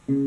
What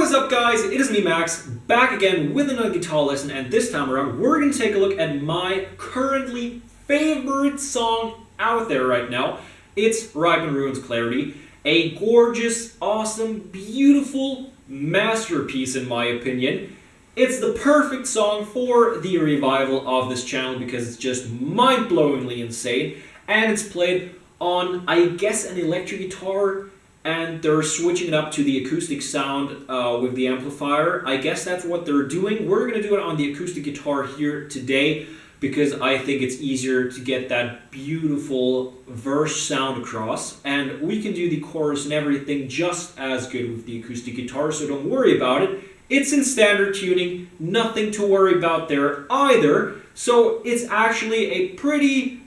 is up, guys? It is me, Max, back again with another guitar lesson, and this time around we're going to take a look at my currently favorite song out there right now. It's Ripe and Ruin's Clarity, a gorgeous, awesome, beautiful masterpiece in my opinion. It's the perfect song for the revival of this channel because it's just mind-blowingly insane, and it's played on, I guess, an electric guitar, and they're switching it up to the acoustic sound with the amplifier. I guess that's what they're doing. We're going to do it on the acoustic guitar here today because I think it's easier to get that beautiful verse sound across. And we can do the chorus and everything just as good with the acoustic guitar, so don't worry about it. It's in standard tuning, nothing to worry about there either. So it's actually a pretty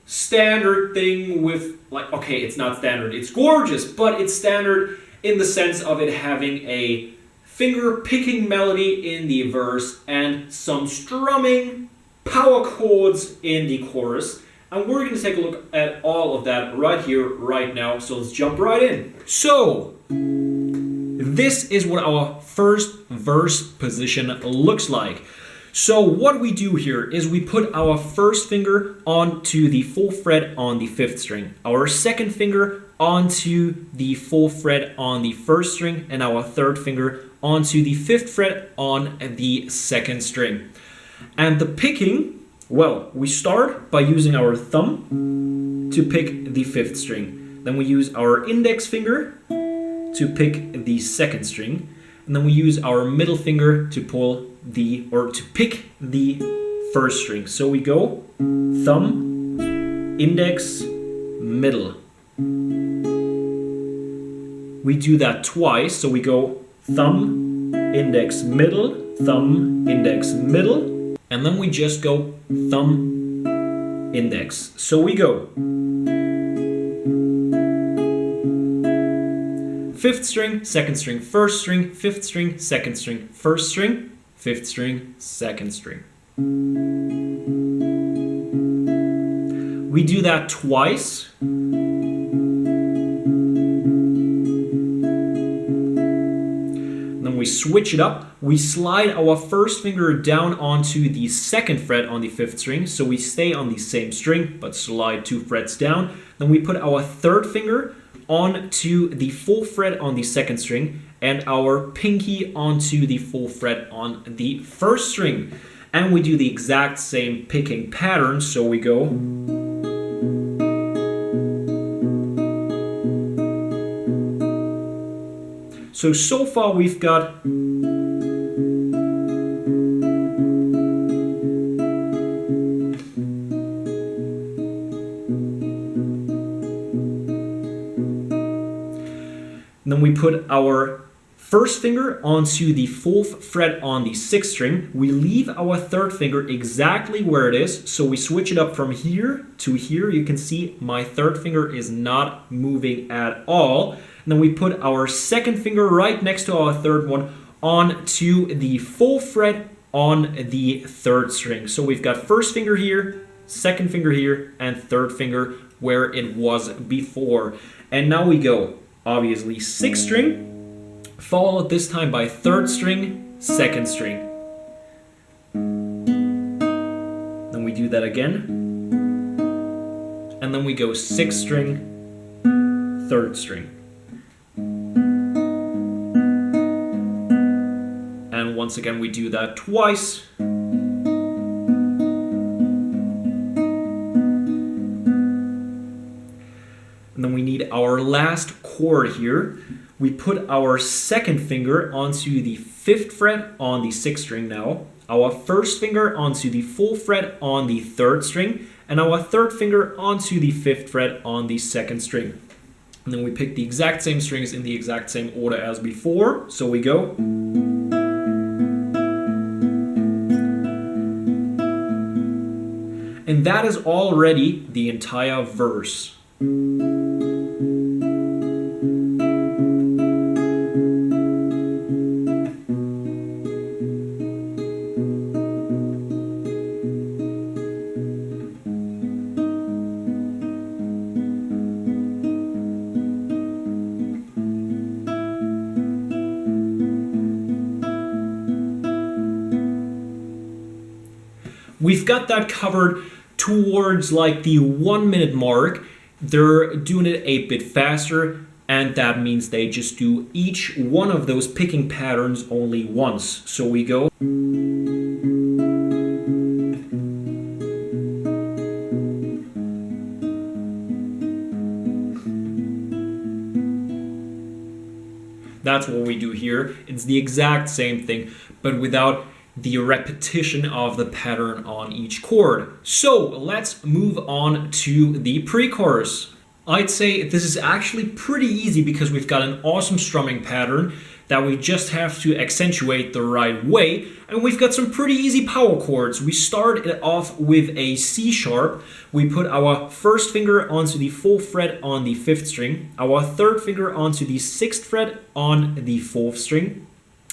standard thing with, like, okay, it's not standard, it's gorgeous, but it's standard in the sense of it having a finger picking melody in the verse and some strumming power chords in the chorus. And we're going to take a look at all of that right here, right now. So let's jump right in. So this is what our first verse position looks like. So what we do here is we put our first finger onto the 4th fret on the 5th string, our second finger onto the 4th fret on the 1st string, and our third finger onto the 5th fret on the 2nd string. And the picking, well, we start by using our thumb to pick the 5th string. Then we use our index finger to pick the 2nd string. And then we use our middle finger to to pick the 1st string. So we go thumb, index, middle. We do that twice. So we go thumb, index, middle, thumb, index, middle. And then we just go thumb, index. So we go 5th string, 2nd string, 1st string, 5th string, 2nd string, 1st string, 5th string, 2nd string. We do that twice. Then we switch it up. We slide our first finger down onto the 2nd fret on the 5th string, so we stay on the same string but slide 2 frets down. Then we put our third finger onto the 4th fret on the 2nd string and our pinky onto the 4th fret on the 1st string. And we do the exact same picking pattern, so we go so far we've got then we put our first finger onto the 4th fret on the 6th string. We leave our third finger exactly where it is. So we switch it up from here to here. You can see my third finger is not moving at all. And then we put our second finger right next to our third one onto the 4th fret on the 3rd string. So we've got first finger here, second finger here, and third finger where it was before. And now we go, obviously, 6th string, followed this time by 3rd string, 2nd string. Then we do that again. And then we go 6th string, 3rd string. And once again we do that twice. And then we need our last chord here. We put our second finger onto the 5th fret on the 6th string now, our first finger onto the 4th fret on the 3rd string, and our third finger onto the 5th fret on the 2nd string. And then we pick the exact same strings in the exact same order as before. So we go. And that is already the entire verse. We've got that covered towards like the 1 minute mark. They're doing it a bit faster, and that means they just do each one of those picking patterns only once. So we go. That's what we do here. It's the exact same thing, but without the repetition of the pattern on each chord. So let's move on to the pre-chorus. I'd say this is actually pretty easy because we've got an awesome strumming pattern that we just have to accentuate the right way, and we've got some pretty easy power chords. We start it off with a C sharp. We put our first finger onto the 4th fret on the 5th string, our 3rd finger onto the 6th fret on the 4th string,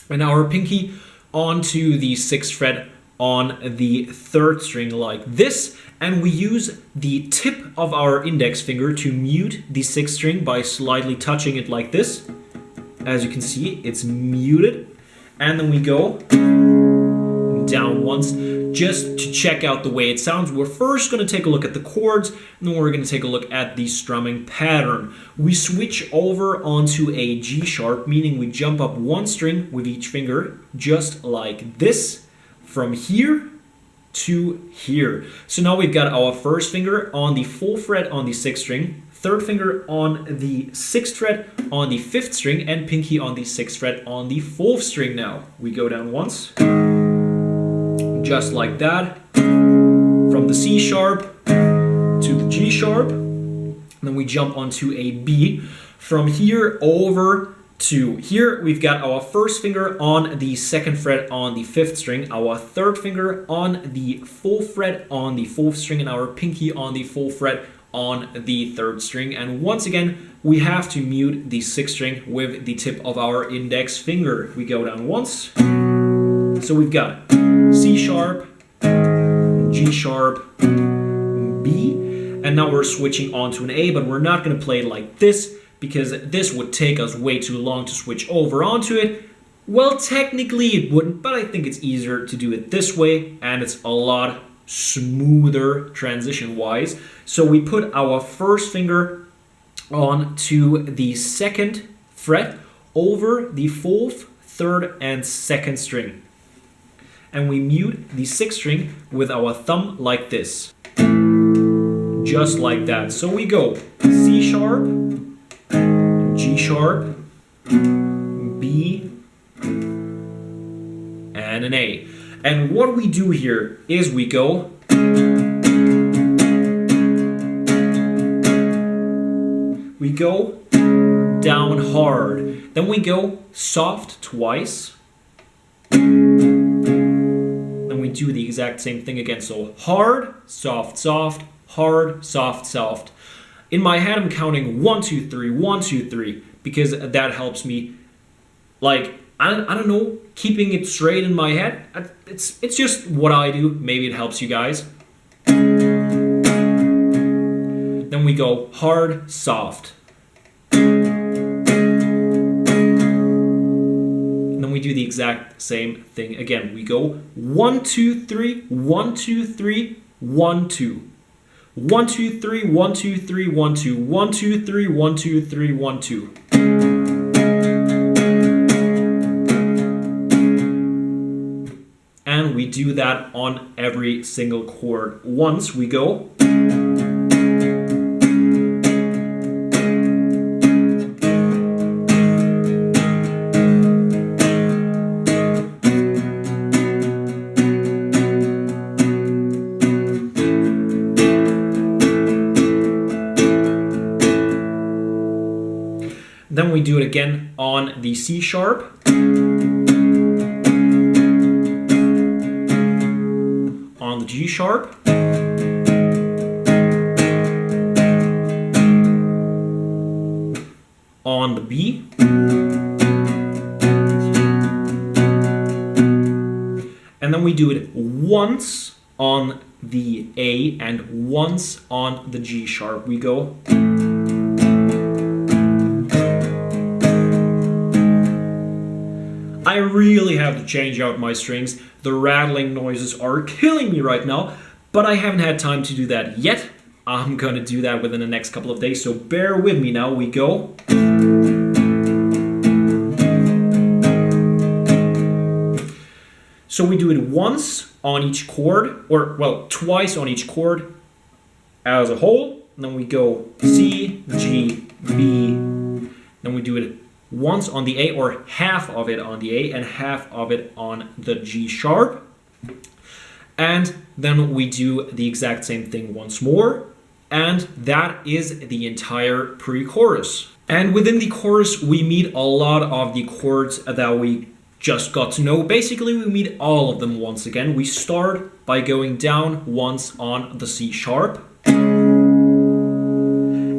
and our pinky onto the 6th fret on the 3rd string like this, and we use the tip of our index finger to mute the 6th string by slightly touching it like this. As you can see, it's muted, and then we go down once just to check out the way it sounds. We're first going to take a look at the chords, and then we're going to take a look at the strumming pattern. We switch over onto a G sharp, meaning we jump up 1 string with each finger, just like this, from here to here. So now we've got our first finger on the 4th fret on the 6th string, 3rd finger on the 6th fret on the 5th string, and pinky on the 6th fret on the 4th string now. We go down once, just like that, from the C sharp to the G sharp, and then we jump onto a B. From here over to here, we've got our first finger on the 2nd fret on the 5th string, our 3rd finger on the 4th fret on the 4th string, and our pinky on the 4th fret on the 3rd string. And once again, we have to mute the 6th string with the tip of our index finger. We go down once. So we've got C sharp, G sharp, B, and now we're switching on to an A, but we're not going to play it like this because this would take us way too long to switch over onto it. Well, technically it wouldn't, but I think it's easier to do it this way, and it's a lot smoother transition-wise. So we put our first finger on to the 2nd fret over the 4th, 3rd, and 2nd string. And we mute the 6th string with our thumb like this. Just like that. So we go C sharp, G sharp, B, and an A. And what we do here is we go down hard, then we go soft twice, then we do the exact same thing again. So hard, soft, soft, hard, soft, soft. In my head, I'm counting 1, 2, 3, 1, 2, 3, because that helps me, like, I don't know, keeping it straight in my head. It's just what I do. Maybe it helps you guys. Then we go hard, soft. And then we do the exact same thing again. We go 1, 2, 3, 1, 2, 3, 1, 2. 1, 2, 3, 1, 2, 3, 1, 2. 1, 2, 3, 1, 2, 3, 1, 2. And we do that on every single chord. Once we go. Then we do it again on the C sharp. On the G sharp. On the B. And then we do it once on the A and once on the G sharp. We go. I really have to change out my strings. The rattling noises are killing me right now, but I haven't had time to do that yet. I'm gonna do that within the next couple of days, so bear with me now. We go. So we do it once on each chord, or well, twice on each chord as a whole. And then we go C, G, B. Then we do it once on the A, or half of it on the A and half of it on the G sharp. And then we do the exact same thing once more. And that is the entire pre-chorus. And within the chorus, we meet a lot of the chords that we just got to know. Basically, we meet all of them once again. We start by going down once on the C sharp.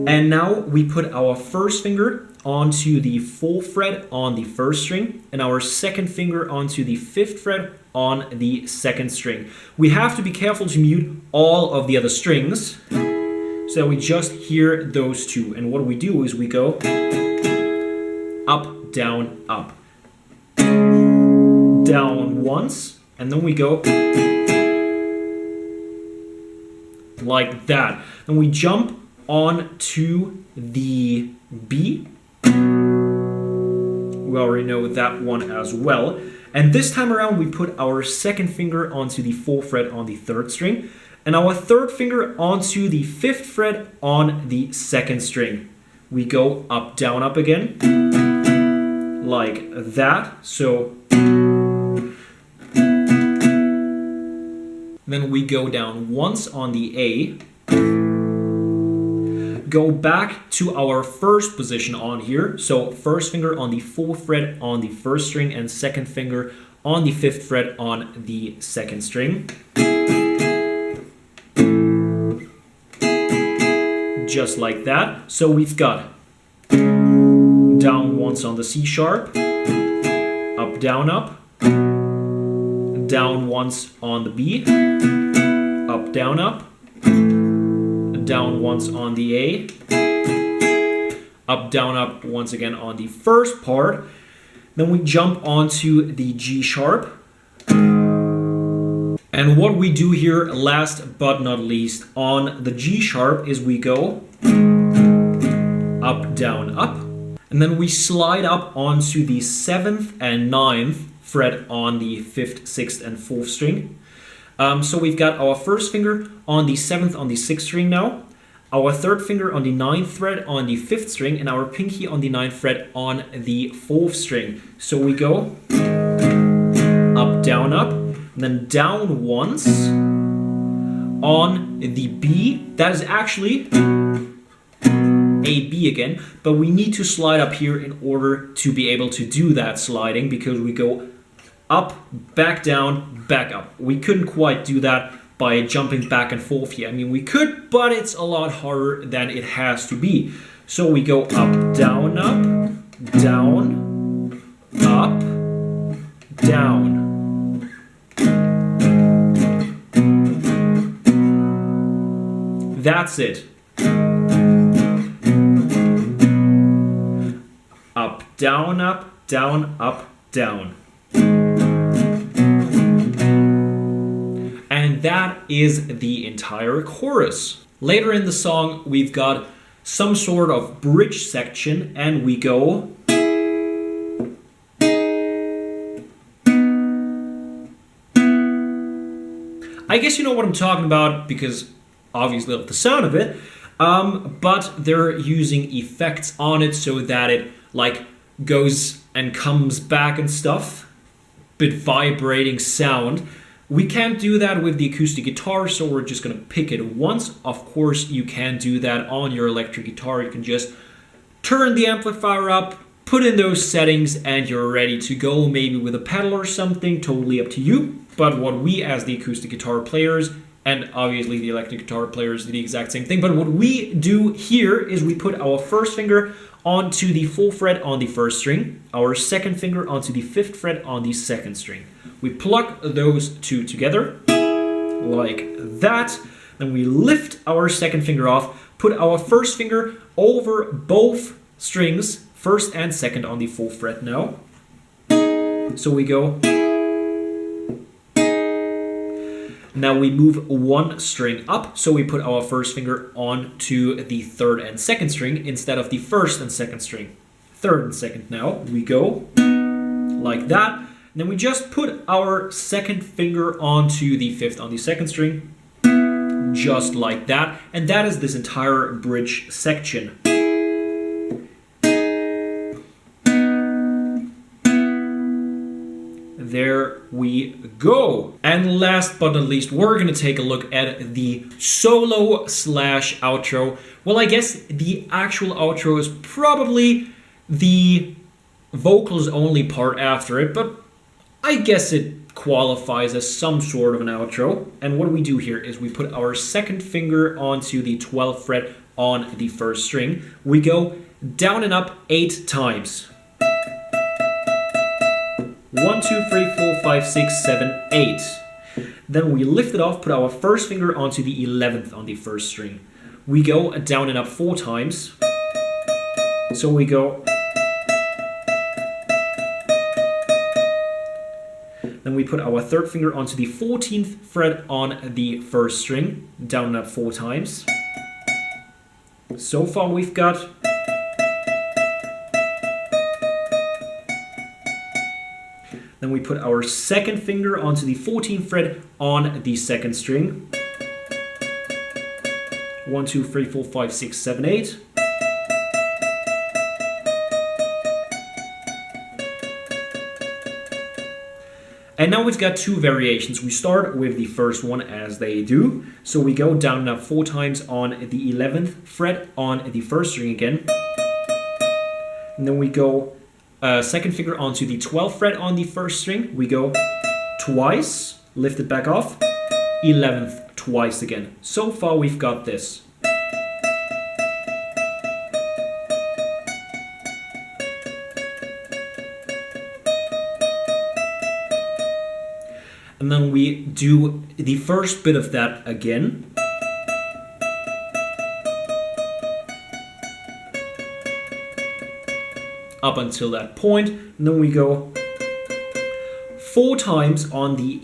And now we put our first finger onto the 4th fret on the 1st string and our 2nd finger onto the 5th fret on the 2nd string. We have to be careful to mute all of the other strings so that we just hear those two. And what we do is we go up, down, up. Down once, and then we go like that. Then we jump on to the B. We already know that one as well. And this time around, we put our 2nd finger onto the 4th fret on the 3rd string, and our 3rd finger onto the 5th fret on the 2nd string. We go up, down, up again, like that. So then we go down once on the A, go back to our first position on here. So 1st finger on the 4th fret on the 1st string and 2nd finger on the 5th fret on the 2nd string. Just like that. So we've got down once on the C sharp, up, down, up. Down once on the B, up, down, up, down once on the A, up, down, up once again on the first part. Then we jump onto the G sharp. And what we do here, last but not least, on the G sharp is we go up, down, up. And then we slide up onto the 7th and 9th fret on the 5th, 6th, and 4th string. So we've got our 1st finger on the 7th on the 6th string now, our 3rd finger on the 9th fret on the 5th string, and our pinky on the 9th fret on the 4th string. So we go up, down, up, and then down once on the B. That is actually a B again, but we need to slide up here in order to be able to do that sliding, because we go up, back down, back up. We couldn't quite do that by jumping back and forth here. I mean, we could, but it's a lot harder than it has to be. So we go up, down, down, up, down. That's it. Up, down, down. And that is the entire chorus. Later in the song, we've got some sort of bridge section, and we go. I guess you know what I'm talking about, because obviously of the sound of it, but they're using effects on it so that it like goes and comes back and stuff. Bit vibrating sound. We can't do that with the acoustic guitar, so we're just gonna pick it once. Of course, you can do that on your electric guitar. You can just turn the amplifier up, put in those settings, and you're ready to go, maybe with a pedal or something, totally up to you. But what we as the acoustic guitar players, and obviously the electric guitar players do the exact same thing, but what we do here is we put our 1st finger onto the 4th fret on the 1st string, our 2nd finger onto the 5th fret on the 2nd string. We pluck those two together, like that. Then we lift our 2nd finger off, put our 1st finger over both strings, 1st and 2nd on the 4th fret now. So we go. Now we move one string up, so we put our first finger onto the third and second string instead of the first and second string. Third and second now. We go like that. And then we just put our second finger onto the fifth on the second string. Just like that. And that is this entire bridge section. There we go. And last but not least, we're going to take a look at the solo slash outro. Well, I guess the actual outro is probably the vocals only part after it, but I guess it qualifies as some sort of an outro. And what we do here is we put our second finger onto the 12th fret on the first string. We go down and up 8 times. 1, 2, 3, 4, 5, 6, 7, 8. Then we lift it off, put our first finger onto the 11th on the first string. We go down and up 4 times. So we go. Then we put our third finger onto the 14th fret on the first string, down and up 4 times. So far we've got. Then we put our second finger onto the 14th fret on the second string. 1, 2, 3, 4, 5, 6, 7, 8. And now we've got 2 variations. We start with the first one as they do. So we go down and up 4 times on the 11th fret on the first string again. And then we go second finger onto the 12th fret on the first string. We go twice, lift it back off, 11th twice again. So far we've got this. And then we do the first bit of that again. Up until that point, and then we go 4 times on the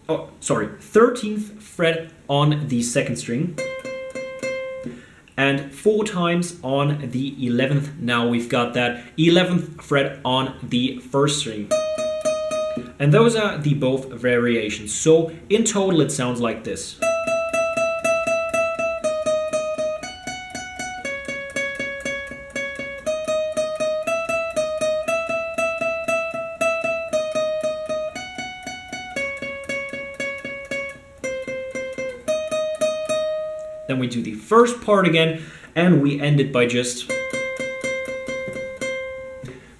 13th fret on the second string, and 4 times on the 11th. Now we've got that 11th fret on the first string. And those are the both variations. So in total it sounds like this. Then we do the first part again, and we end it by just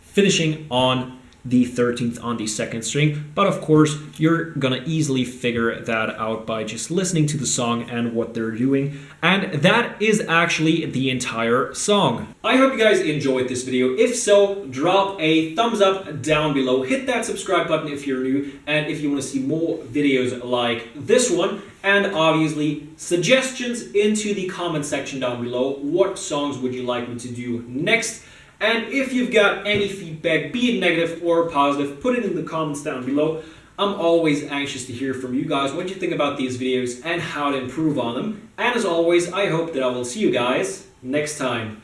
finishing on the 13th on the second string. But of course, you're gonna easily figure that out by just listening to the song and what they're doing. And that is actually the entire song. I hope you guys enjoyed this video. If so, drop a thumbs up down below. Hit that subscribe button if you're new, and if you want to see more videos like this one. And obviously, suggestions into the comment section down below. What songs would you like me to do next? And if you've got any feedback, be it negative or positive, put it in the comments down below. I'm always anxious to hear from you guys what you think about these videos and how to improve on them. And as always, I hope that I will see you guys next time.